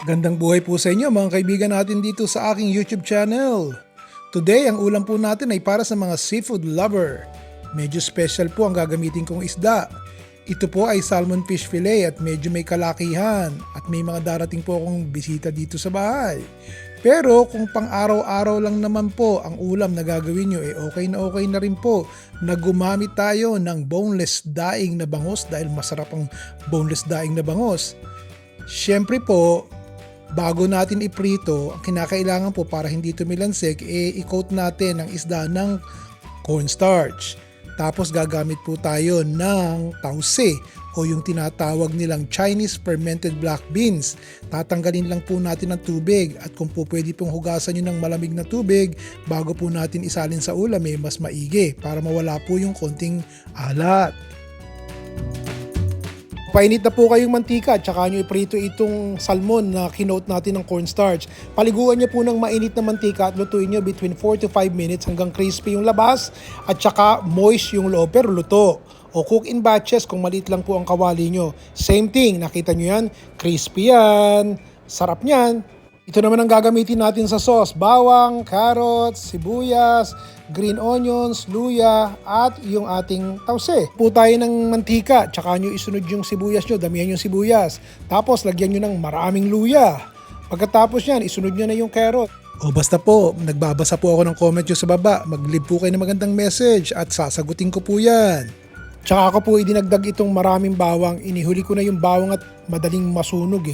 Gandang buhay po sa inyo mga kaibigan natin dito sa aking YouTube channel. Today, ang ulam po natin ay para sa mga seafood lover. Medyo special po ang gagamitin kong isda. Ito po ay salmon fish fillet at medyo may kalakihan at may mga darating po akong bisita dito sa bahay. Pero kung pang araw-araw lang naman po ang ulam na gagawin nyo, okay na rin po na gumamit tayo ng boneless daing na bangos dahil masarap ang boneless daing na bangos. Siyempre po, bago natin iprito, ang kinakailangan po para hindi tumilansik, i-coat natin ang isda ng cornstarch. Tapos gagamit po tayo ng tause o yung tinatawag nilang Chinese fermented black beans. Tatanggalin lang po natin ang tubig at kung po pwede pong hugasan nyo ng malamig na tubig bago po natin isalin sa ulam, mas maigi para mawala po yung konting alat. Painit na po kayong mantika at saka nyo iprito itong salmon na kinoat natin ng cornstarch. Paliguan nyo po ng mainit na mantika at lutuin nyo between 4 to 5 minutes hanggang crispy yung labas at saka moist yung loob pero luto. O cook in batches kung maliit lang po ang kawali nyo. Same thing, nakita nyo yan? Crispy yan. Sarap niyan. Ito naman ang gagamitin natin sa sauce. Bawang, carrots, sibuyas, green onions, luya, at yung ating tause. Po tayo ng mantika, tsaka nyo isunod yung sibuyas nyo, damihan yung sibuyas. Tapos lagyan nyo ng maraming luya. Pagkatapos yan, isunod nyo na yung carrot. O basta po, nagbabasa po ako ng comment nyo sa baba. Mag-leave po kayo ng magandang message at sasagutin ko po yan. Tsaka ako po idinagdag itong maraming bawang. Inihuli ko na yung bawang at madaling masunog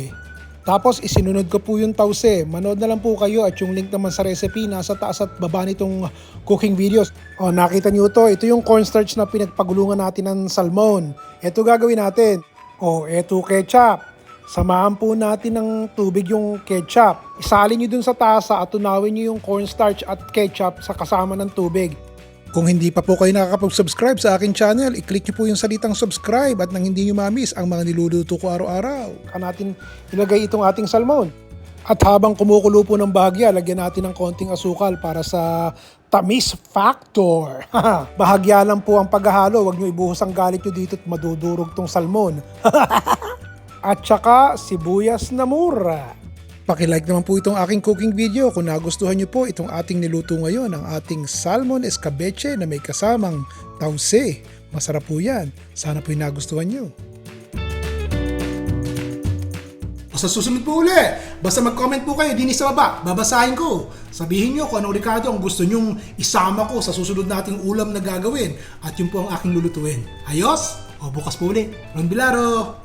Tapos isinunod ko po yung tause. Manood na lang po kayo at yung link naman sa recipe nasa taas at baba nitong cooking videos. O nakita nyo to, ito yung cornstarch na pinagpagulungan natin ng salmon. Ito gagawin natin. O eto ketchup. Samahan po natin ng tubig yung ketchup. Isalin nyo dun sa tasa at tunawin nyo yung cornstarch at ketchup sa kasama ng tubig. Kung hindi pa po kayo nakakapag-subscribe sa aking channel, i-click nyo po yung salitang subscribe at nang hindi nyo ma-miss ang mga niluluto ko araw-araw. Saka natin ilagay itong ating salmon. At habang kumukulo po ng bahagya, lagyan natin ng konting asukal para sa tamis factor. Bahagya lang po ang paghahalo, huwag nyo ibuhos ang galit nyo dito at madudurog tong salmon. At saka sibuyas na mura. Paki-like naman po itong aking cooking video kung nagustuhan nyo po itong ating niluto ngayon, ang ating salmon escabeche na may kasamang tause. Masarap po yan. Sana po yung nagustuhan nyo. Sa susunod po uli, basta mag-comment po kayo din sa baba, babasahin ko. Sabihin nyo kung anong Ricardo ang gusto nyong isama ko sa susunod nating ulam na gagawin at yun po ang aking lulutuin. Ayos? O bukas po uli. Ron Bilaro!